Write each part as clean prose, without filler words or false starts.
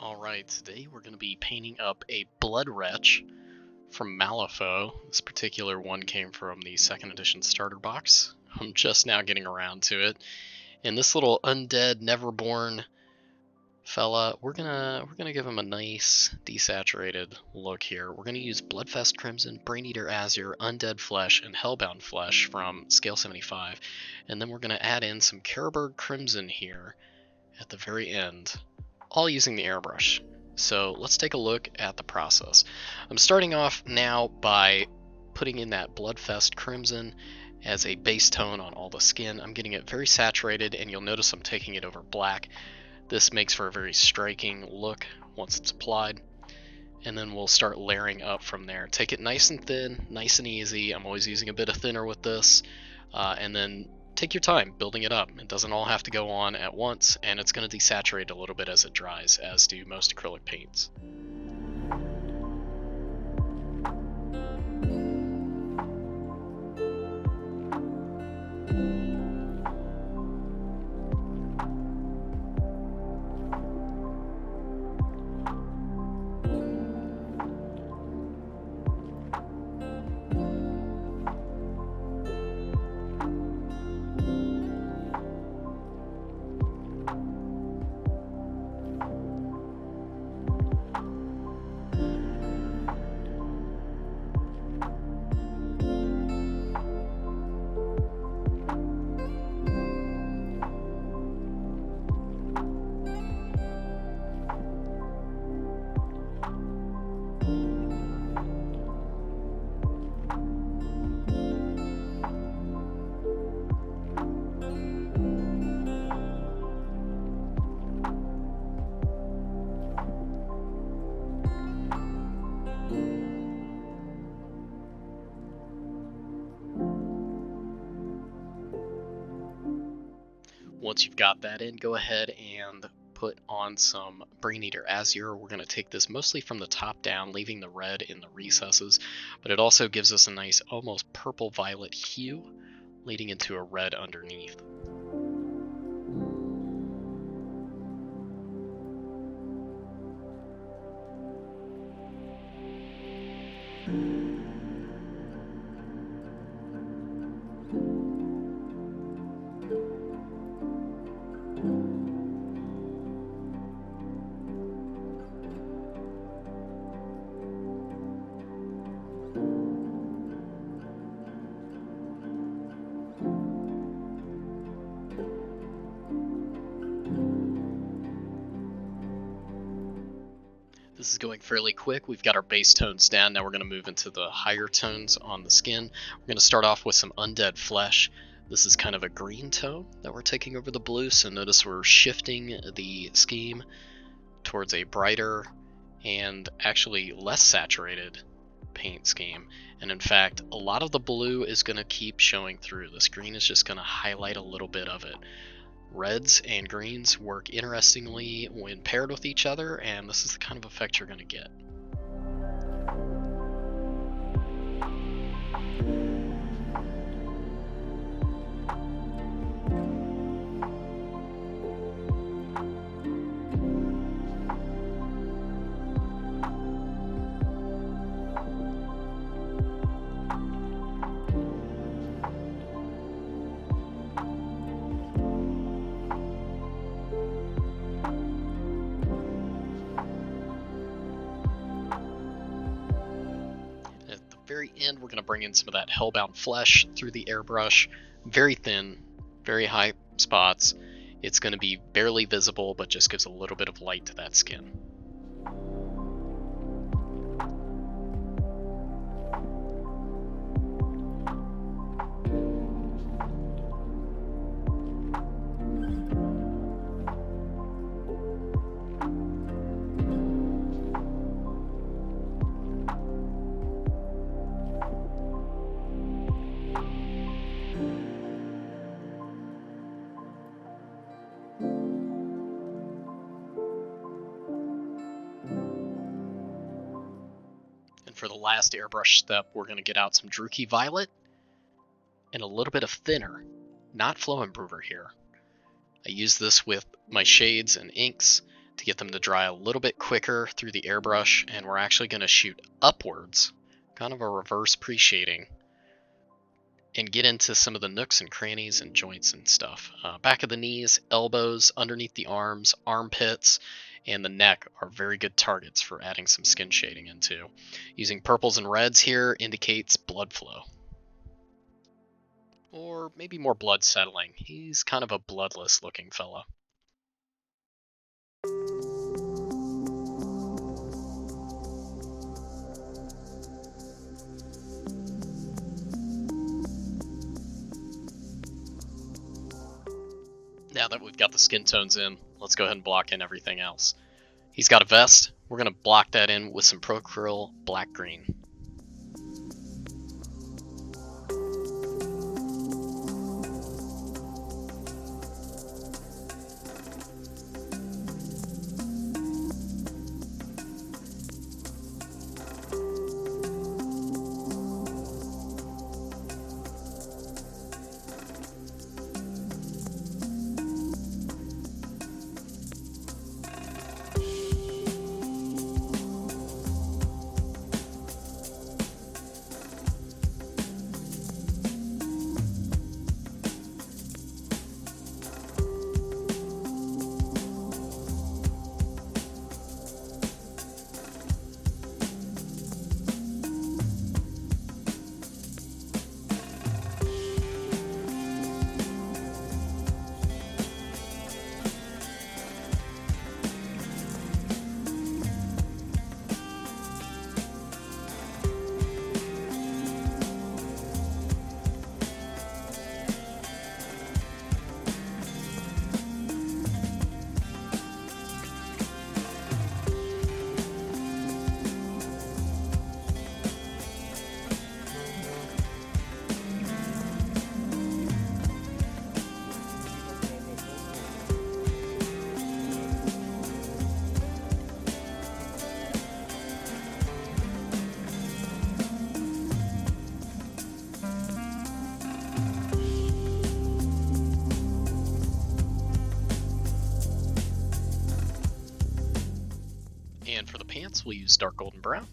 Alright, today we're going to be painting up a Bloodwretch from Malifaux. This particular one came from the 2nd edition starter box. I'm just now getting around to it. And this little undead Neverborn fella, we're gonna give him a nice desaturated look here. We're gonna use Bloodfest Crimson, Braineater Azure, Undead Flesh, and Hellbound Flesh from scale 75. And then we're gonna add in some Karak Crimson here at the very end, all using the airbrush. So let's take a look at the process. I'm starting off now by putting in that Bloodfest Crimson as a base tone on all the skin. I'm getting it very saturated, and you'll notice I'm taking it over black. This makes for a very striking look once it's applied. And then we'll start layering up from there. Take it nice and thin, nice and easy. I'm always using a bit of thinner with this. And then take your time building it up. It doesn't all have to go on at once, and it's going to desaturate a little bit as it dries, as do most acrylic paints. Once you've got that in, go ahead and put on some Braineater Azure. We're going to take this mostly from the top down, leaving the red in the recesses, but it also gives us a nice almost purple-violet hue, leading into a red underneath. This is going fairly quick. We've got our base tones down. Now we're going to move into the higher tones on the skin. We're going to start off with some Undead Flesh. This is kind of a green tone that we're taking over the blue, so notice we're shifting the scheme towards a brighter and actually less saturated paint scheme. And in fact, a lot of the blue is going to keep showing through. This green is just going to highlight a little bit of it. Reds and greens work interestingly when paired with each other, and this is the kind of effect you're going to get. Very end, we're going to bring in some of that Hellbound Flesh through the airbrush. Very thin, very high spots. It's going to be barely visible, but just gives a little bit of light to that skin. For the last airbrush step, we're going to get out some Druchii Violet and a little bit of thinner, not Flow Improver here. I use this with my shades and inks to get them to dry a little bit quicker through the airbrush, and we're actually going to shoot upwards, kind of a reverse pre-shading, and get into some of the nooks and crannies and joints and stuff. Back of the knees, elbows, underneath the arms, armpits, and the neck are very good targets for adding some skin shading into. Using purples and reds here indicates blood flow. Or maybe more blood settling. He's kind of a bloodless looking fella. Now that we've got the skin tones in, let's go ahead and block in everything else. He's got a vest. We're going to block that in with some Acryl black-green. And for the pants, we'll use dark golden brown.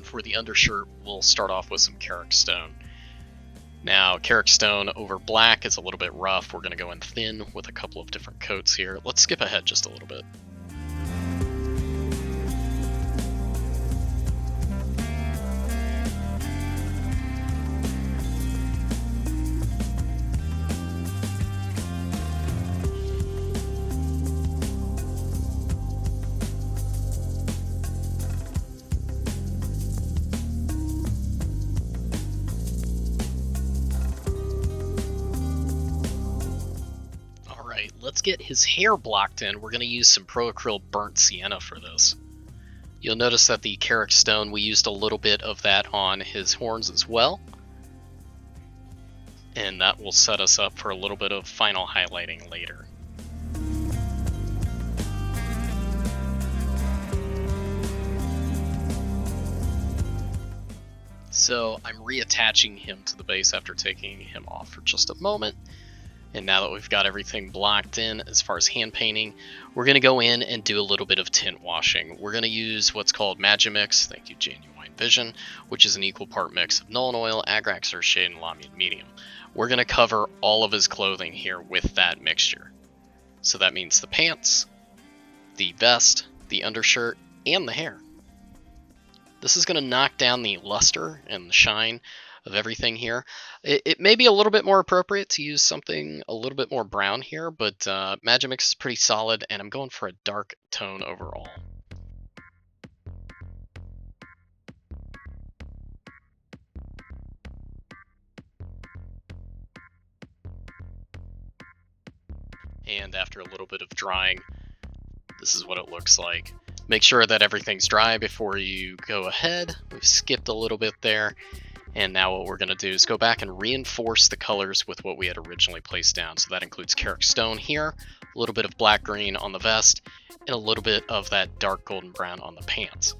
For the undershirt, we'll start off with some Karak stone. Now, Karak stone over black is a little bit rough. We're going to go in thin with a couple of different coats here. Let's skip ahead just a little bit. Let's let's get his hair blocked in. We're going to use some Pro Acryl Burnt Sienna for this. You'll notice that the Karak stone, we used a little bit of that on his horns as well. And that will set us up for a little bit of final highlighting later. So I'm reattaching him to the base after taking him off for just a moment. And now that we've got everything blocked in as far as hand painting, we're going to go in and do a little bit of tint washing. We're going to use what's called Magimix, thank you Genuine Vision, which is an equal part mix of Nuln Oil, Agrax, Earthshade, and Lahmian Medium. We're going to cover all of his clothing here with that mixture. So that means the pants, the vest, the undershirt, and the hair. This is going to knock down the luster and the shine of everything here. It may be a little bit more appropriate to use something a little bit more brown here, but Magimix is pretty solid, and I'm going for a dark tone overall. And after a little bit of drying, this is what it looks like. Make sure that everything's dry before you go ahead. We've skipped a little bit there. And now what we're going to do is go back and reinforce the colors with what we had originally placed down. So that includes Karak stone here, a little bit of black green on the vest, and a little bit of that dark golden brown on the pants.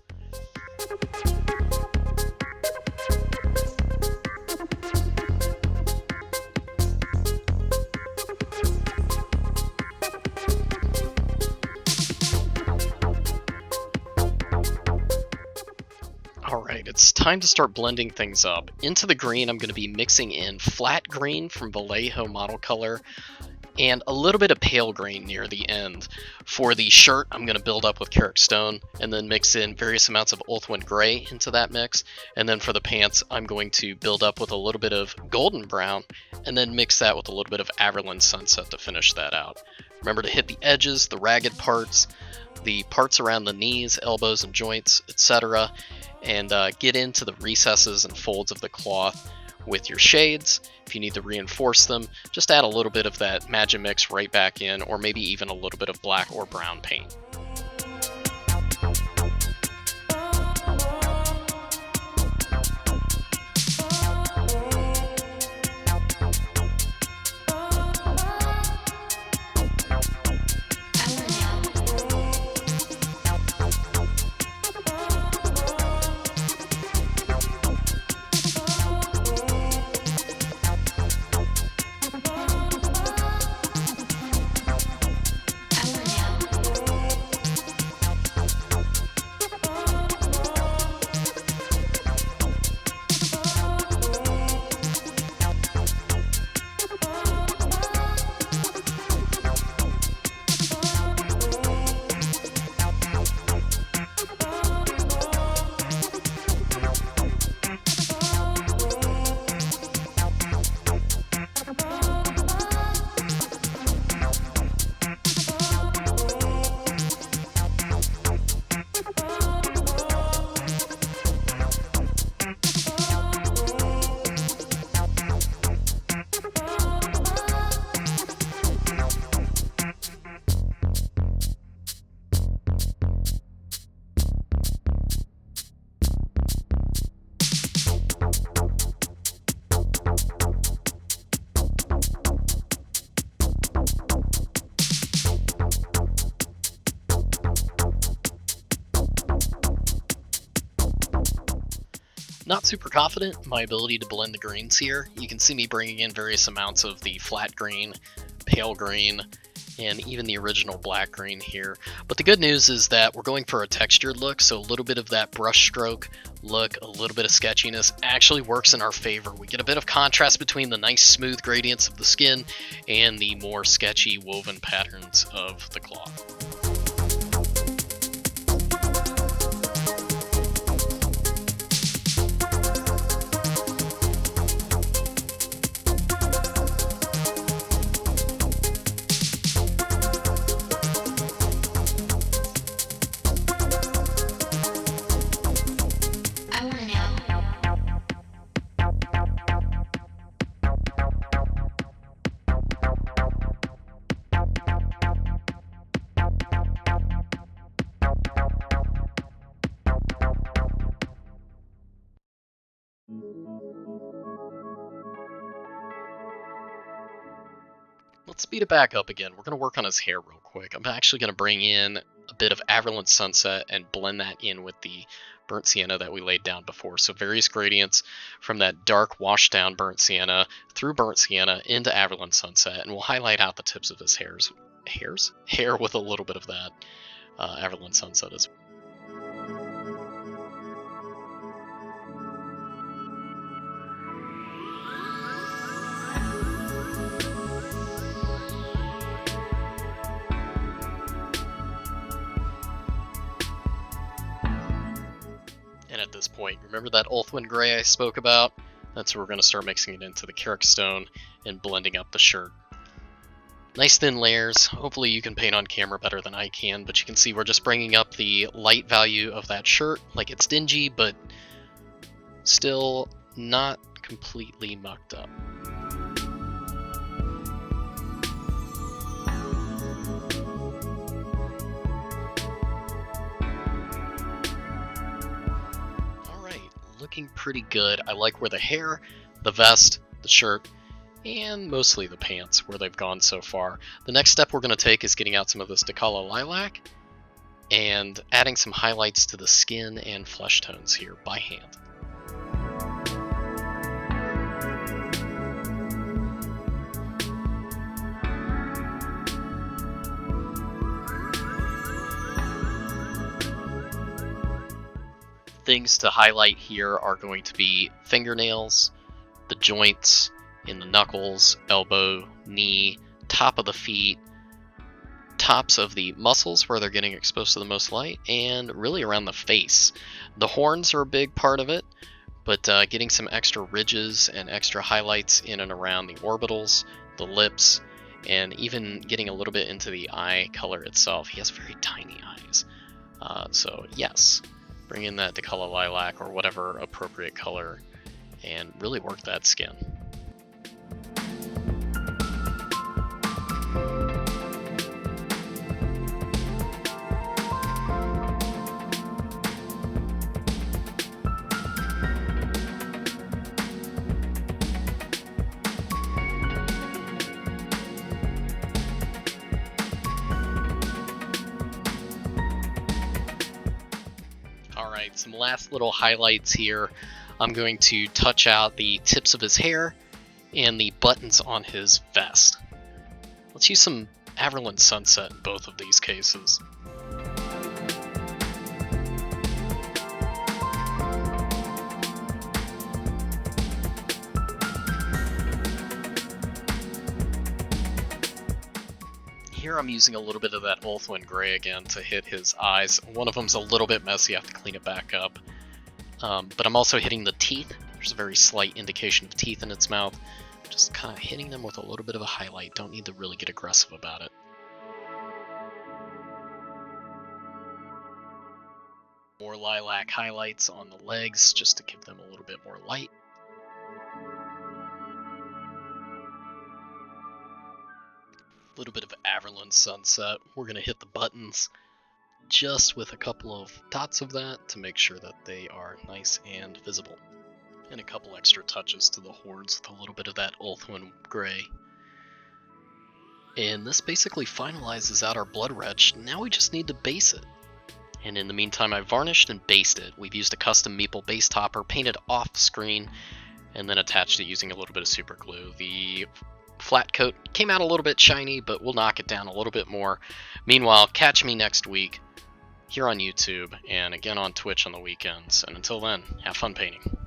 Alright, it's time to start blending things up. Into the green, I'm going to be mixing in flat green from Vallejo model color and a little bit of pale green near the end. For the shirt, I'm going to build up with Karak stone and then mix in various amounts of Ulthuan gray into that mix. And then for the pants, I'm going to build up with a little bit of golden brown and then mix that with a little bit of Averland sunset to finish that out. Remember to hit the edges, the ragged parts, the parts around the knees, elbows, and joints, etc. And get into the recesses and folds of the cloth with your shades. If you need to reinforce them, just add a little bit of that Magimix right back in, or maybe even a little bit of black or brown paint. Not super confident in my ability to blend the greens here. You can see me bringing in various amounts of the flat green, pale green, and even the original black green here. But the good news is that we're going for a textured look, so a little bit of that brush stroke look, a little bit of sketchiness actually works in our favor. We get a bit of contrast between the nice smooth gradients of the skin and the more sketchy woven patterns of the cloth. speed it back up again. We're going to work on his hair real quick. I'm actually going to bring in a bit of Averland Sunset and blend that in with the burnt sienna that we laid down before. So various gradients from that dark washed down burnt sienna through burnt sienna into Averland Sunset, and we'll highlight out the tips of his hair with a little bit of that Averland Sunset as well. At this point, remember that Ulthuan gray I spoke about? That's where we're going to start mixing it into the Karak stone and blending up the shirt. Nice thin layers. Hopefully you can paint on camera better than I can, but you can see we're just bringing up the light value of that shirt. Like, it's dingy, but still not completely mucked up. Looking pretty good. I like where the hair, the vest, the shirt, and mostly the pants, where they've gone so far. The next step we're going to take is getting out some of this Decala Lilac and adding some highlights to the skin and flesh tones here by hand. Things to highlight here are going to be fingernails, the joints in the knuckles, elbow, knee, top of the feet, tops of the muscles where they're getting exposed to the most light, and really around the face. The horns are a big part of it, but getting some extra ridges and extra highlights in and around the orbitals, the lips, and even getting a little bit into the eye color itself. He has very tiny eyes. So yes. Bring in that Decala Lilac or whatever appropriate color and really work that skin. Some last little highlights here. I'm going to touch out the tips of his hair and the buttons on his vest. Let's use some Averland Sunset in both of these cases. Here I'm using a little bit of that Ulthuan gray again to hit his eyes. One of them's a little bit messy, I have to clean it back up. But I'm also hitting the teeth. There's a very slight indication of teeth in its mouth. Just kind of hitting them with a little bit of a highlight. Don't need to really get aggressive about it. More lilac highlights on the legs just to give them a little bit more light. A little bit of Averland Sunset. We're going to hit the buttons just with a couple of dots of that to make sure that they are nice and visible. And a couple extra touches to the horns with a little bit of that Ulthuan gray. And this basically finalizes out our Bloodwretch. Now we just need to base it. And in the meantime, I've varnished and based it. We've used a custom Meeple base topper, painted off screen, and then attached it using a little bit of super glue. The flat coat came out a little bit shiny, but we'll knock it down a little bit more. Meanwhile, catch me next week here on YouTube and again on Twitch on the weekends. And until then, have fun painting.